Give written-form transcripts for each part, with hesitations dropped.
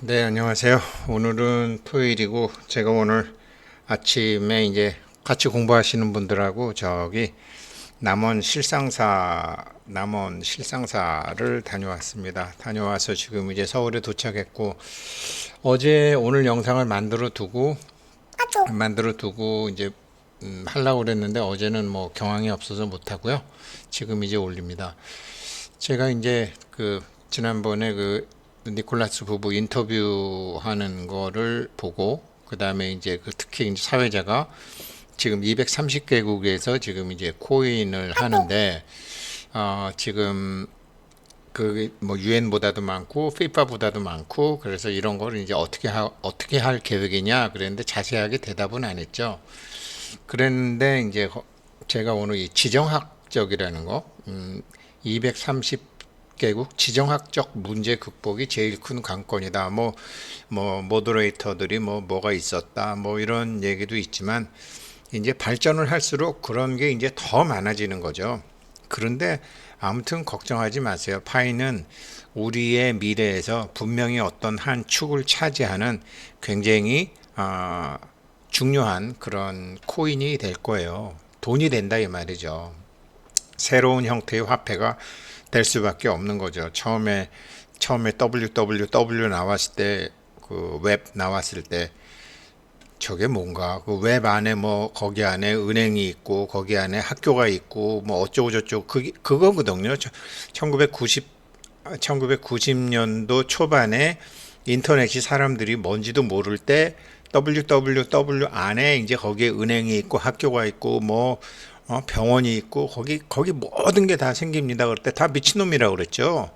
네, 안녕하세요. 오늘은 토요일이고, 제가 오늘 아침에 이제 같이 공부하시는 분들하고 남원 실상사를 다녀왔습니다. 다녀와서 지금 이제 서울에 도착했고, 오늘 영상을 만들어 두고 이제 하려고 그랬는데, 어제는 뭐 경황이 없어서 못하고요. 지금 이제 올립니다. 제가 이제 지난번에 니콜라스 부부 인터뷰하는 거를 보고 그 다음에 이제 특히 이제 사회자가 지금 230개국에서 지금 이제 코인을 하는데 지금 그 뭐 유엔보다도 많고 피파보다도 많고 그래서 이런 거를 이제 어떻게 할 계획이냐 그랬는데 자세하게 대답은 안 했죠. 그랬는데 이제 제가 오늘 이 지정학적이라는 거 230개국 지정학적 문제 극복이 제일 큰 관건이다. 뭐 모더레이터들이 뭐가 있었다. 뭐 이런 얘기도 있지만 이제 발전을 할수록 그런 게 이제 더 많아지는 거죠. 그런데 아무튼 걱정하지 마세요. 파이는 우리의 미래에서 분명히 어떤 한 축을 차지하는 굉장히 중요한 그런 코인이 될 거예요. 돈이 된다 이 말이죠. 새로운 형태의 화폐가 될 수밖에 없는 거죠. 처음에 WWW 나왔을 때 그 웹 나왔을 때 저게 뭔가 그 웹 안에 뭐 거기 안에 은행이 있고 거기 안에 학교가 있고 뭐 어쩌고 저쩌고 그거거든요. 1990년도 초반에 인터넷이 사람들이 뭔지도 모를 때 WWW 안에 이제 거기에 은행이 있고 학교가 있고 병원이 있고 거기 모든 게 다 생깁니다. 그럴 때 다 미친놈이라고 그랬죠.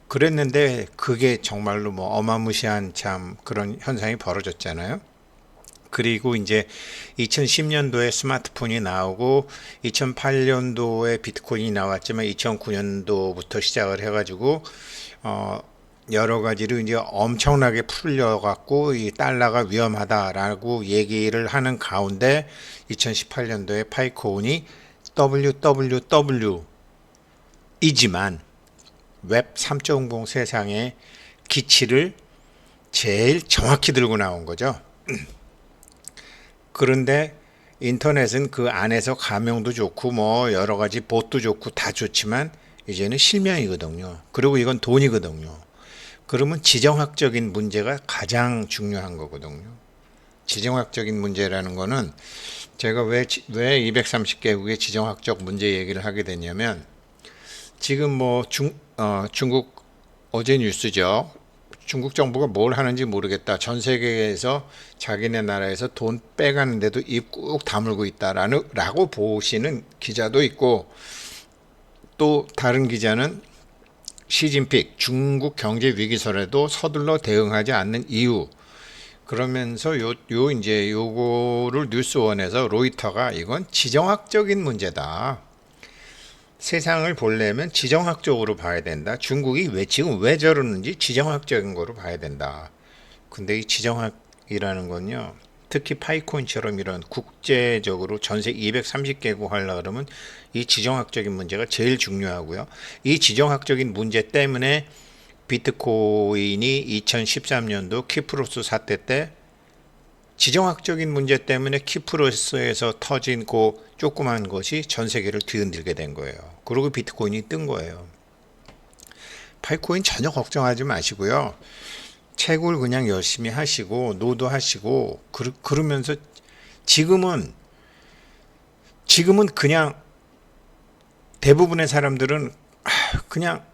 그랬는데 그게 정말로 뭐 어마무시한 참 그런 현상이 벌어졌잖아요. 그리고 이제 2010년도에 스마트폰이 나오고 2008년도에 비트코인이 나왔지만 2009년도부터 시작을 해가지고 어 여러 가지로 이제 엄청나게 풀려갖고 이 달러가 위험하다라고 얘기를 하는 가운데 2018년도에 파이코온이 WWW이지만 웹 3.0 세상의 기치를 제일 정확히 들고 나온 거죠. 그런데 인터넷은 그 안에서 가명도 좋고 뭐 여러 가지 봇도 좋고 다 좋지만 이제는 실명이거든요. 그리고 이건 돈이거든요. 그러면 지정학적인 문제가 가장 중요한 거거든요. 지정학적인 문제라는 거는 제가 왜 230개국의 지정학적 문제 얘기를 하게 됐냐면 지금 중국 어제 뉴스죠. 중국 정부가 뭘 하는지 모르겠다. 전 세계에서 자기네 나라에서 돈 빼가는데도 입 꾹 다물고 있다라고 보시는 기자도 있고 또 다른 기자는 시진핑 중국 경제 위기설에도 서둘러 대응하지 않는 이유 그러면서 이제 요거를 뉴스원에서 로이터가 이건 지정학적인 문제다. 세상을 보려면 지정학적으로 봐야 된다. 중국이 지금 왜 저러는지 지정학적인 거로 봐야 된다. 근데 이 지정학이라는 건요. 특히 파이콘처럼 이런 국제적으로 전세 230개국 하려 그러면 이 지정학적인 문제가 제일 중요하고요. 이 지정학적인 문제 때문에 비트코인이 2013년도 키프로스 사태 때 지정학적인 문제 때문에 키프로스에서 터진 그 조그만 것이 전 세계를 뒤흔들게 된 거예요. 그리고 비트코인이 뜬 거예요. 파이코인 전혀 걱정하지 마시고요. 채굴 그냥 열심히 하시고 노도하시고 그러면서 지금은 그냥 대부분의 사람들은 그냥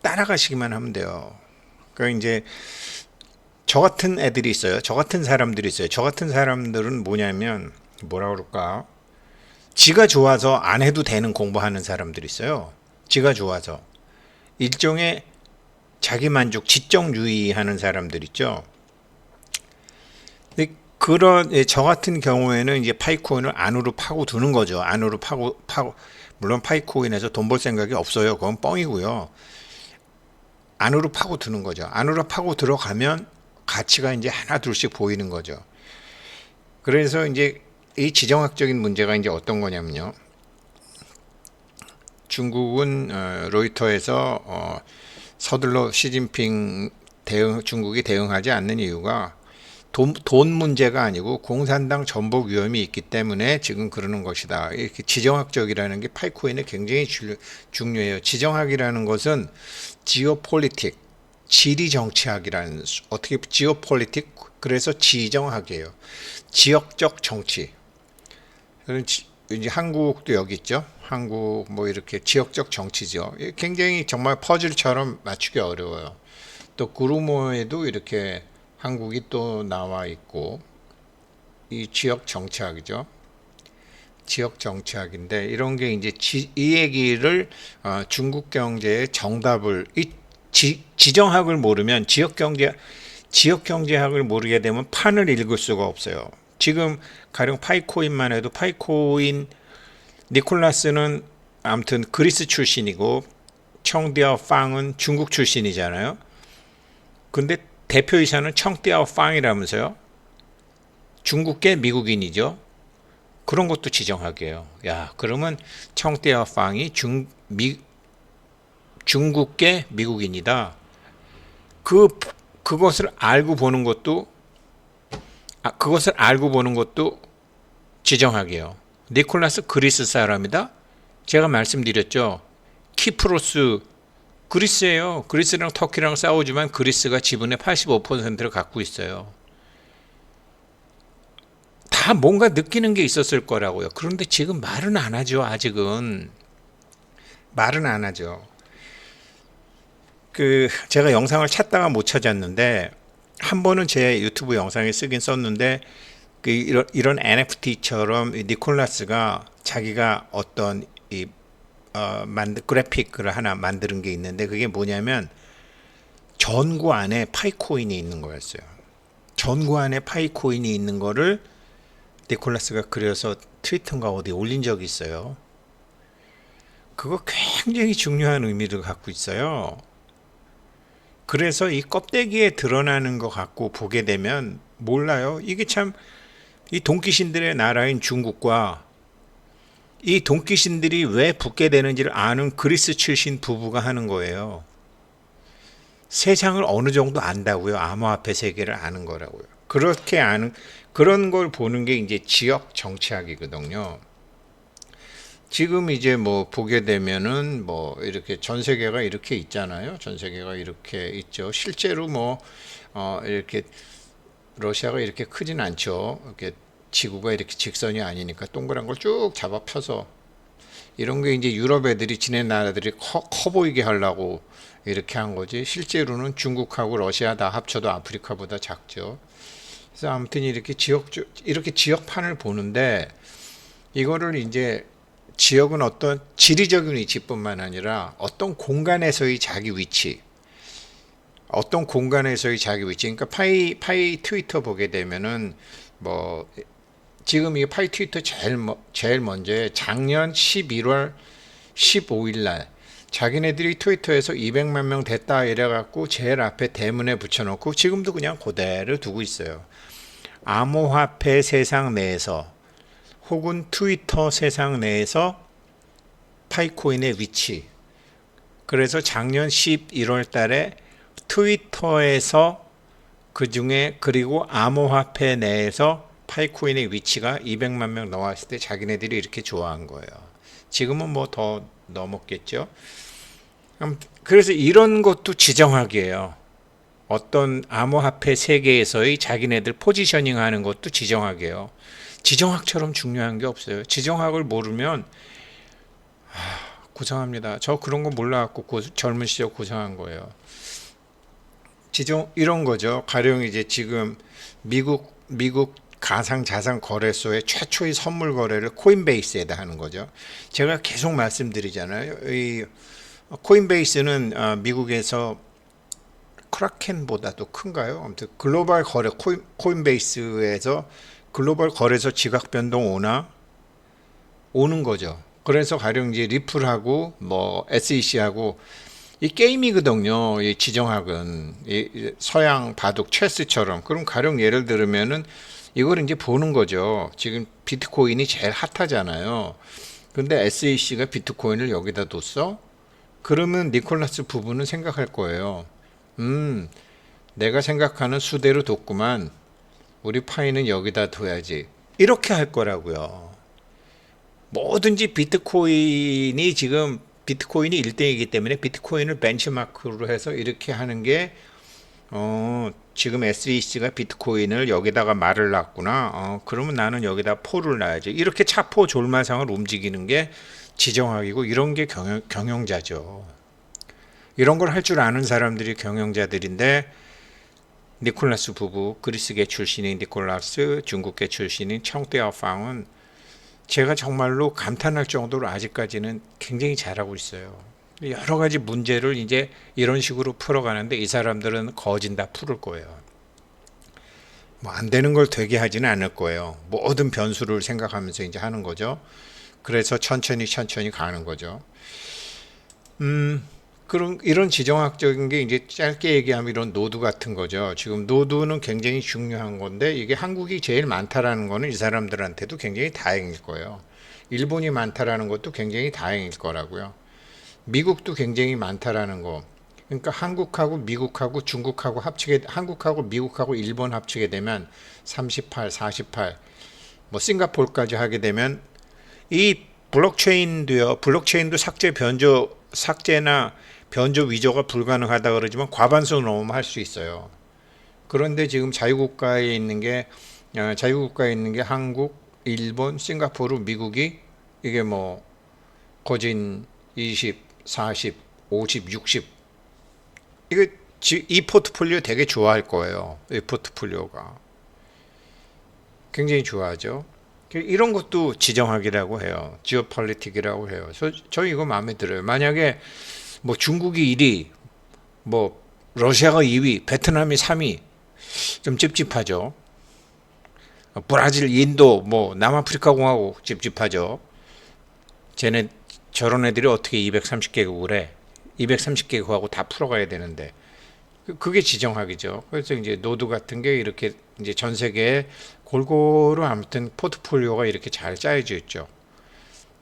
따라가시기만 하면 돼요. 그러니까 이제 저 같은 애들이 있어요. 저 같은 사람들이 있어요. 저 같은 사람들은 뭐냐면 뭐라 그럴까? 지가 좋아서 안 해도 되는 공부하는 사람들이 있어요. 지가 좋아서 일종의 자기 만족, 지적유의하는 사람들 있죠. 근데 저 같은 경우에는 이제 파이코인을 안으로 파고 두는 거죠. 안으로 파고 물론 파이코인에서 돈 벌 생각이 없어요. 그건 뻥이고요. 안으로 파고 두는 거죠. 안으로 파고 들어가면 가치가 이제 하나 둘씩 보이는 거죠. 그래서 이제 이 지정학적인 문제가 이제 어떤 거냐면요. 중국은 로이터에서 서둘러 시진핑 중국이 대응하지 않는 이유가 돈 문제가 아니고 공산당 전복 위험이 있기 때문에 지금 그러는 것이다. 이렇게 지정학적이라는 게 파이코인에 굉장히 중요해요. 지정학이라는 것은 지오폴리틱, 지리 정치학이라는 어떻게 지오폴리틱 그래서 지정학이에요. 지역적 정치. 이제 한국도 여기 있죠. 한국 뭐 이렇게 지역적 정치죠. 굉장히 정말 퍼즐처럼 맞추기 어려워요. 또 구루모에도 이렇게 한국이 또 나와 있고 이 지역 정치학이죠. 지역 정치학인데 이런 게 이제 이 얘기를 중국 경제의 정답을 지정학을 모르면 지역 경제학을 모르게 되면 판을 읽을 수가 없어요. 지금 가령 파이코인만 해도 파이코인 니콜라스는 아무튼 그리스 출신이고 청디아오 빵은 중국 출신이잖아요. 근데 대표이사는 청띠아오 빵이라면서요. 중국계 미국인이죠. 그런 것도 지정학이에요. 야, 그러면 청띠아오 빵이 중국계 미국인이다. 그것을 알고 보는 것도 지정학이에요. 니콜라스 그리스 사람이다. 제가 말씀드렸죠. 키프로스 그리스예요. 그리스랑 터키랑 싸우지만 그리스가 지분의 85%를 갖고 있어요. 다 뭔가 느끼는 게 있었을 거라고요. 그런데 지금 말은 안 하죠. 아직은 말은 안 하죠. 제가 영상을 찾다가 못 찾았는데 한 번은 제 유튜브 영상에 쓰긴 썼는데 이런 NFT처럼 니콜라스가 자기가 어떤 그래픽을 하나 만드는 게 있는데 그게 뭐냐면 전구 안에 파이코인이 있는 거였어요. 전구 안에 파이코인이 있는 거를 니콜라스가 그려서 트위터인가 어디 올린 적이 있어요. 그거 굉장히 중요한 의미를 갖고 있어요. 그래서 이 껍데기에 드러나는 것 갖고 보게 되면 몰라요. 이게 참 이 돈귀신들의 나라인 중국과 이 돈귀신들이 왜 붙게 되는지를 아는 그리스 출신 부부가 하는 거예요. 세상을 어느 정도 안다고요. 암호화폐 세계를 아는 거라고요. 그렇게 아는 그런 걸 보는 게 이제 지역 정치학이거든요. 지금 이제 뭐 보게 되면은 뭐 이렇게 전 세계가 이렇게 있잖아요. 전 세계가 이렇게 있죠. 실제로 뭐 이렇게 러시아가 이렇게 크진 않죠. 이렇게 지구가 이렇게 직선이 아니니까 동그란 걸 쭉 잡아 펴서 이런 게 이제 유럽 애들이 지네 나라들이 커 보이게 하려고 이렇게 한 거지. 실제로는 중국하고 러시아 다 합쳐도 아프리카보다 작죠. 그래서 아무튼 이렇게 지역판을 보는데 이거를 이제 지역은 어떤 지리적인 위치뿐만 아니라 어떤 공간에서의 자기 위치, 그러니까 파이 트위터 보게 되면은 뭐 지금 이 파이 트위터 제일 먼저 작년 11월 15일 날 자기네들이 트위터에서 200만 명 됐다 이래갖고 제일 앞에 대문에 붙여놓고 지금도 그냥 그대로 두고 있어요. 암호화폐 세상 내에서 혹은 트위터 세상 내에서 파이코인의 위치. 그래서 작년 11월 달에 트위터에서 그리고 암호화폐 내에서 파이코인의 위치가 200만 명 나왔을 때 자기네들이 이렇게 좋아한 거예요. 지금은 뭐 더 넘었겠죠. 그래서 이런 것도 지정학이에요. 어떤 암호화폐 세계에서의 자기네들 포지셔닝 하는 것도 지정학이에요. 지정학처럼 중요한 게 없어요. 지정학을 모르면 고생합니다. 저 그런 거 몰라갖고 젊은 시절 고생한 거예요. 이런 거죠. 가령 이제 지금 미국 가상 자산 거래소의 최초의 선물 거래를 코인베이스에다 하는 거죠. 제가 계속 말씀드리잖아요. 이 코인베이스는 미국에서 크라켄보다도 큰가요? 아무튼 글로벌 거래 코인베이스에서 글로벌 거래소 지각 변동 오는 거죠. 그래서 가령 이제 리플하고 뭐 SEC하고 이 게임이거든요. 이 지정학은 이 서양 바둑 체스처럼. 그럼 가령 예를 들면은 이걸 이제 보는 거죠. 지금 비트코인이 제일 핫하잖아요. 근데 SEC가 비트코인을 여기다 뒀어? 그러면 니콜라스 부부는 생각할 거예요. 내가 생각하는 수대로 뒀구만. 우리 파이는 여기다 둬야지. 이렇게 할 거라고요. 뭐든지 비트코인이 지금 비트코인이 1등이기 때문에 비트코인을 벤치마크로 해서 이렇게 하는 게 지금 SEC가 비트코인을 여기다가 말을 놨구나. 그러면 나는 여기다 포를 놔야지. 이렇게 차포 졸마상을 움직이는 게 지정학이고 이런 게 경영자죠. 이런 걸 할 줄 아는 사람들이 경영자들인데 니콜라스 부부, 그리스계 출신인 니콜라스, 중국계 출신인 청떼아팡은 제가 정말로 감탄할 정도로 아직까지는 굉장히 잘하고 있어요. 여러 가지 문제를 이제 이런 식으로 풀어가는데 이 사람들은 거진 다 풀을 거예요. 뭐 안 되는 걸 되게 하지는 않을 거예요. 모든 변수를 생각하면서 이제 하는 거죠. 그래서 천천히 가는 거죠. 그런 이런 지정학적인 게 이제 짧게 얘기하면 이런 노드 같은 거죠. 지금 노드는 굉장히 중요한 건데 이게 한국이 제일 많다라는 거는 이 사람들한테도 굉장히 다행일 거예요. 일본이 많다라는 것도 굉장히 다행일 거라고요. 미국도 굉장히 많다라는 거. 그러니까 한국하고 미국하고 중국하고 합치게 한국하고 미국하고 일본 합치게 되면 38, 48, 뭐 싱가포르까지 하게 되면 이 블록체인도요. 블록체인도 삭제나 변조 위조가 불가능하다 그러지만 과반수 넘으면 할 수 있어요. 그런데 지금 자유국가에 있는 게 한국, 일본, 싱가포르, 미국이 이게 뭐 거진 20, 40, 50, 60 이거 이 포트폴리오 되게 좋아할 거예요. 이 포트폴리오가 굉장히 좋아하죠. 이런 것도 지정학이라고 해요. 지오폴리틱이라고 해요. 저 이거 마음에 들어요. 만약에 뭐 중국이 1위, 뭐 러시아가 2위, 베트남이 3위 좀 찝찝하죠. 브라질, 인도, 뭐 남아프리카 공화국 찝찝하죠. 쟤네 저런 애들이 어떻게 230개국을 해? 230개국하고 다 풀어가야 되는데 그게 지정학이죠. 그래서 이제 노드 같은 게 이렇게 이제 전 세계에 골고루 아무튼 포트폴리오가 이렇게 잘 짜여져 있죠.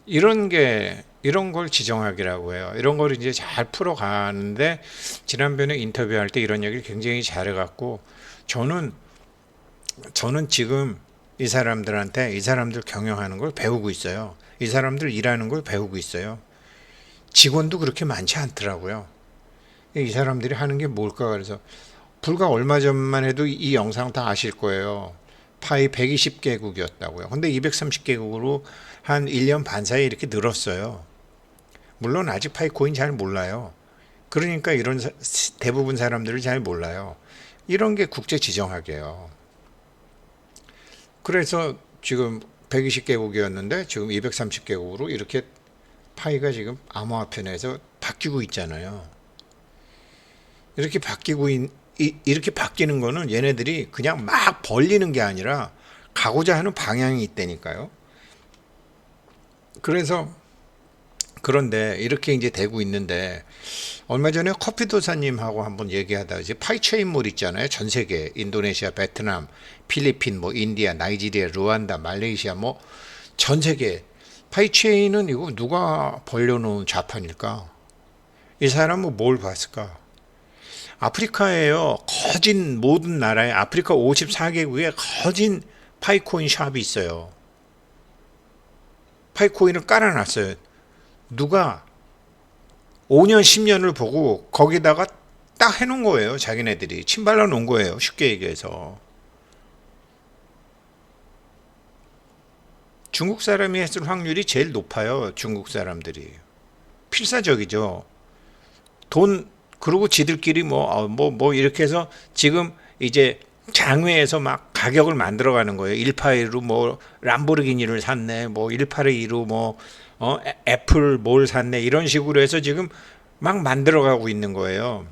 이런 걸 지정학이라고 해요. 이런 걸 이제 잘 풀어가는데 지난번에 인터뷰할 때 이런 얘기를 굉장히 잘해갖고 저는 지금 이 사람들 경영하는 걸 배우고 있어요. 이 사람들 일하는 걸 배우고 있어요. 직원도 그렇게 많지 않더라고요. 이 사람들이 하는 게 뭘까 그래서 불과 얼마 전만 해도 이 영상 다 아실 거예요. 파이 120개국이었다고요. 근데 230개국으로 한 1년 반 사이에 이렇게 늘었어요. 물론 아직 파이코인 잘 몰라요. 그러니까 이런 대부분 사람들을 잘 몰라요. 이런 게 국제 지정학이에요. 그래서 지금 120개국이었는데 지금 230개국으로 이렇게 파이가 지금 암호화폐 내에서 바뀌고 있잖아요. 이렇게 이렇게 바뀌는 거는 얘네들이 그냥 막 벌리는 게 아니라 가고자 하는 방향이 있다니까요. 그런데 이렇게 이제 되고 있는데 얼마 전에 커피도사님하고 한번 얘기하다 이제 파이체인몰 있잖아요. 전 세계 인도네시아, 베트남, 필리핀, 뭐 인디아, 나이지리아, 루안다, 말레이시아 뭐 전 세계 파이체인은 이거 누가 벌려놓은 자판일까? 이 사람은 뭘 봤을까? 아프리카에요. 거진 모든 나라에 아프리카 54개국에 거진 파이코인 샵이 있어요. 파이코인을 깔아놨어요. 누가 5년 10년을 보고 거기다가 딱 해놓은 거예요. 자기네들이 침발라 놓은 거예요. 쉽게 얘기해서. 중국 사람이 했을 확률이 제일 높아요. 중국 사람들이. 필사적이죠. 그리고 지들끼리 뭐 이렇게 해서 지금 이제 장외에서 막 가격을 만들어가는 거예요. 1파이로 뭐 람보르기니를 샀네, 뭐 182로 뭐 애플 뭘 샀네 이런 식으로 해서 지금 막 만들어가고 있는 거예요.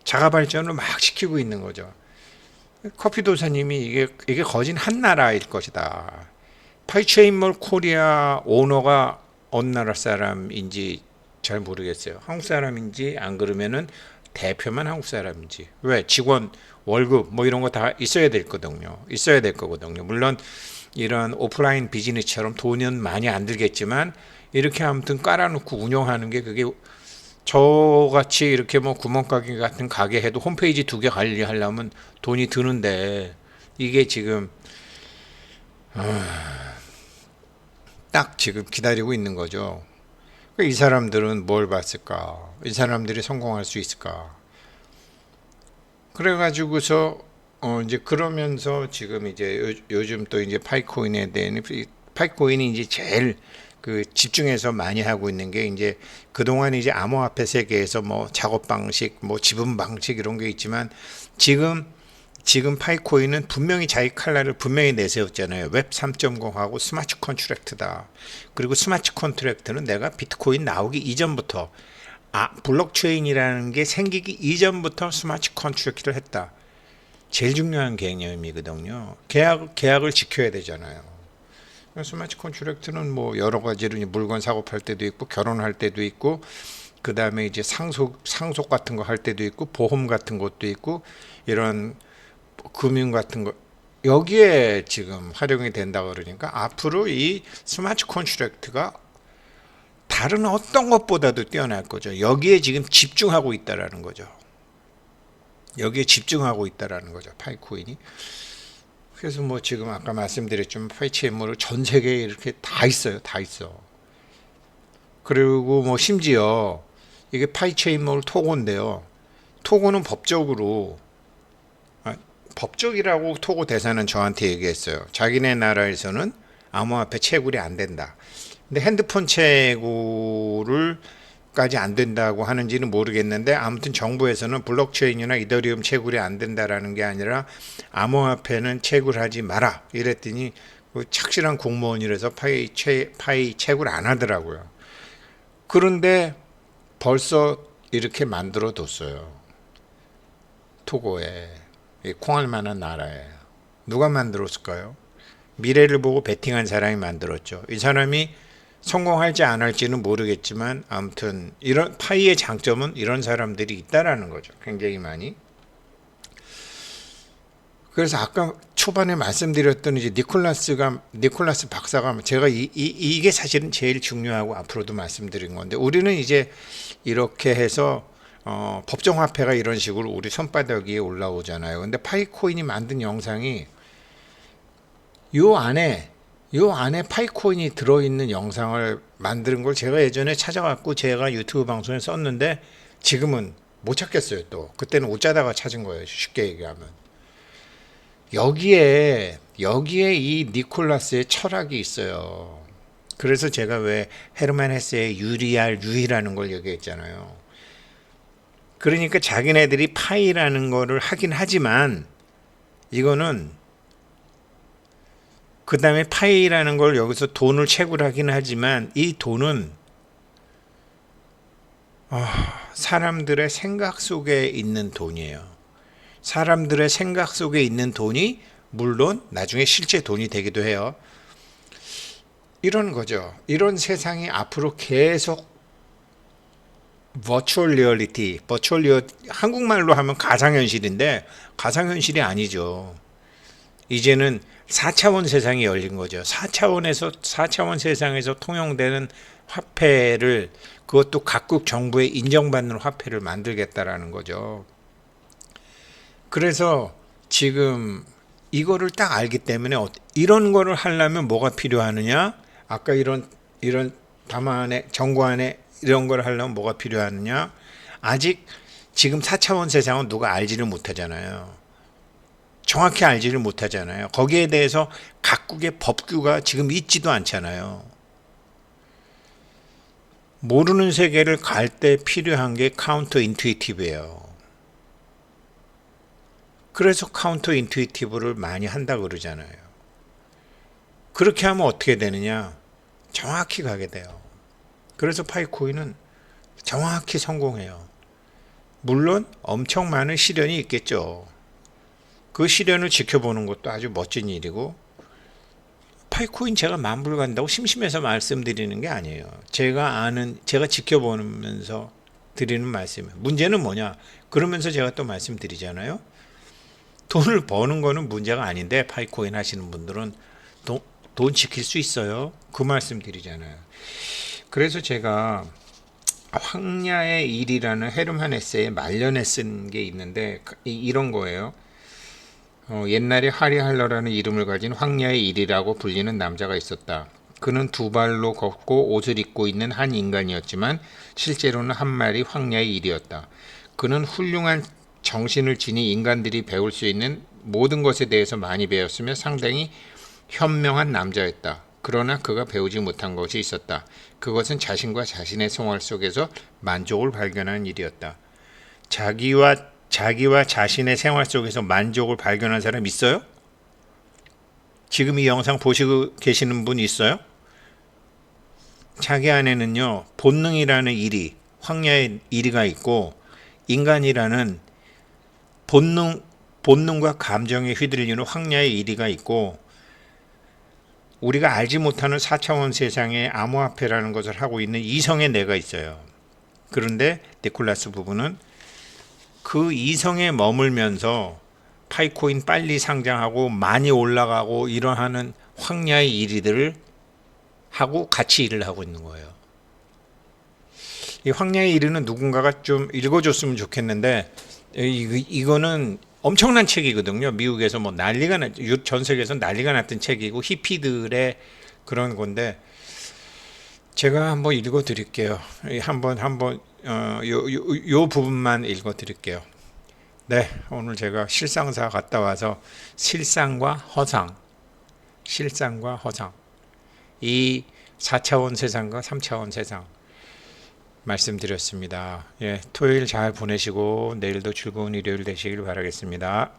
자가 발전을 막 시키고 있는 거죠. 커피 도사님이 이게 거진 한 나라일 것이다. 파이체인몰 코리아 오너가 어느 나라 사람인지 잘 모르겠어요. 한국 사람인지 안 그러면은 대표만 한국 사람인지. 왜? 직원 월급 뭐 이런 거 다 있어야 될 거거든요. 물론 이런 오프라인 비즈니스처럼 돈은 많이 안 들겠지만 이렇게 아무튼 깔아놓고 운영하는 게 그게 저같이 이렇게 뭐 구멍가게 같은 가게 해도 홈페이지 2개 관리하려면 돈이 드는데 이게 지금 딱 지금 기다리고 있는 거죠. 이 사람들은 뭘 봤을까? 이 사람들이 성공할 수 있을까? 그래가지고서 이제 그러면서 지금 이제 요즘 또 이제 파이코인에 대한 파이코인이 이제 제일 그 집중해서 많이 하고 있는 게 이제 그동안 이제 암호화폐 세계에서 뭐 작업 방식, 뭐 지분 방식 이런 게 있지만 지금 파이코인은 분명히 자기 칼날을 분명히 내세웠잖아요. 웹 3.0하고 스마트 컨트랙트다. 그리고 스마트 컨트랙트는 내가 비트코인 나오기 이전부터 블록체인이라는 게 생기기 이전부터 스마트 컨트랙트를 했다. 제일 중요한 개념이거든요. 계약을 지켜야 되잖아요. 스마트 컨트랙트는 뭐 여러 가지로 물건 사고 팔 때도 있고 결혼할 때도 있고 그 다음에 이제 상속 같은 거 할 때도 있고 보험 같은 것도 있고 이런 금융 같은 거 여기에 지금 활용이 된다 그러니까 앞으로 이 스마트 컨트랙트가 다른 어떤 것보다도 뛰어날 거죠. 여기에 지금 집중하고 있다라는 거죠. 여기에 집중하고 있다라는 거죠. 파이코인이. 그래서 뭐 지금 아까 말씀드렸지만 파이체인몰을 전 세계에 이렇게 다 있어요. 다 있어. 그리고 뭐 심지어 이게 파이체인몰 토고인데요. 토고는 법적이라고 토고 대사는 저한테 얘기했어요. 자기네 나라에서는 암호화폐 채굴이 안 된다. 근데 핸드폰 채굴을 까지 안 된다고 하는지는 모르겠는데 아무튼 정부에서는 블록체인이나 이더리움 채굴이 안 된다라는 게 아니라 암호화폐는 채굴하지 마라 이랬더니 그 착실한 공무원이라서 파이 채굴 안 하더라고요. 그런데 벌써 이렇게 만들어 뒀어요. 토고에 콩할 만한 나라에 누가 만들었을까요? 미래를 보고 베팅한 사람이 만들었죠. 이 사람이 성공할지 안 할지는 모르겠지만 아무튼 이런 파이의 장점은 이런 사람들이 있다라는 거죠. 굉장히 많이. 그래서 아까 초반에 말씀드렸던 이제 니콜라스 박사가 제가 이게 사실은 제일 중요하고 앞으로도 말씀드린 건데 우리는 이제 이렇게 해서 법정 화폐가 이런 식으로 우리 손바닥 위에 올라오잖아요. 근데 파이코인이 만든 영상이 요 안에 파이코인이 들어있는 영상을 만드는 걸 제가 예전에 찾아갖고 제가 유튜브 방송에 썼는데 지금은 못 찾겠어요. 또 그때는 어쩌다가 찾은 거예요. 쉽게 얘기하면 여기에 이 니콜라스의 철학이 있어요. 그래서 제가 왜 헤르만 헤세의 유희라는 걸 얘기했잖아요. 그러니까 자기네들이 파이라는 거를 하긴 하지만 이거는 그 다음에 파이라는 걸 여기서 돈을 채굴하긴 하지만 이 돈은 사람들의 생각 속에 있는 돈이에요. 사람들의 생각 속에 있는 돈이 물론 나중에 실제 돈이 되기도 해요. 이런 거죠. 이런 세상이 앞으로 계속 버추얼 리얼리티, 한국말로 하면 가상현실인데 가상현실이 아니죠. 이제는 4차원 세상이 열린 거죠. 4차원 세상에서 통용되는 화폐를 그것도 각국 정부에 인정받는 화폐를 만들겠다라는 거죠. 그래서 지금 이거를 딱 알기 때문에 이런 거를 하려면 뭐가 필요하느냐? 아까 이런 담화안에 정부안에 이런 걸 하려면 뭐가 필요하느냐? 아직 지금 4차원 세상은 누가 알지를 못하잖아요. 정확히 알지를 못하잖아요. 거기에 대해서 각국의 법규가 지금 있지도 않잖아요. 모르는 세계를 갈 때 필요한 게 카운터 인투이티브예요. 그래서 카운터 인투이티브를 많이 한다 그러잖아요. 그렇게 하면 어떻게 되느냐? 정확히 가게 돼요. 그래서 파이코인은 정확히 성공해요. 물론 엄청 많은 시련이 있겠죠. 그 시련을 지켜보는 것도 아주 멋진 일이고 파이코인 제가 만불 간다고 심심해서 말씀드리는 게 아니에요. 제가 지켜보면서 드리는 말씀이에요. 문제는 뭐냐? 그러면서 제가 또 말씀드리잖아요. 돈을 버는 거는 문제가 아닌데 파이코인 하시는 분들은 돈 지킬 수 있어요. 그 말씀 드리잖아요. 그래서 제가 황야의 일이라는 헤르만 헤세의 말년에 쓴 게 있는데 이런 거예요. 옛날에 하리 할러라는 이름을 가진 황야의 일이라고 불리는 남자가 있었다. 그는 두 발로 걷고 옷을 입고 있는 한 인간이었지만 실제로는 한 마리 황야의 일이었다. 그는 훌륭한 정신을 지니 인간들이 배울 수 있는 모든 것에 대해서 많이 배웠으며 상당히 현명한 남자였다. 그러나 그가 배우지 못한 것이 있었다. 그것은 자신과 자신의 생활 속에서 만족을 발견하는 일이었다. 자기와 자신의 생활 속에서 만족을 발견한 사람 있어요? 지금 이 영상 보시고 계시는 분 있어요? 자기 안에는요, 본능이라는 일이, 황야의 일이가 있고, 인간이라는 본능과 감정에 휘둘리는 황야의 일이가 있고, 우리가 알지 못하는 4차원 세상의 암호화폐라는 것을 하고 있는 이성의 내가 있어요. 그런데 니콜라스 부부는 그 이성에 머물면서 파이코인 빨리 상장하고 많이 올라가고 이러하는 황야의 일들을 하고 같이 일을 하고 있는 거예요. 이 황야의 일은 누군가가 좀 읽어줬으면 좋겠는데 이거는 엄청난 책이거든요. 미국에서 뭐 난리가 전 세계에서 난리가 났던 책이고 히피들의 그런 건데 제가 한번 읽어드릴게요. 요 부분만 읽어드릴게요. 네, 오늘 제가 실상사 갔다 와서 실상과 허상, 이 4차원 세상과 3차원 세상 말씀드렸습니다. 예, 토요일 잘 보내시고 내일도 즐거운 일요일 되시길 바라겠습니다.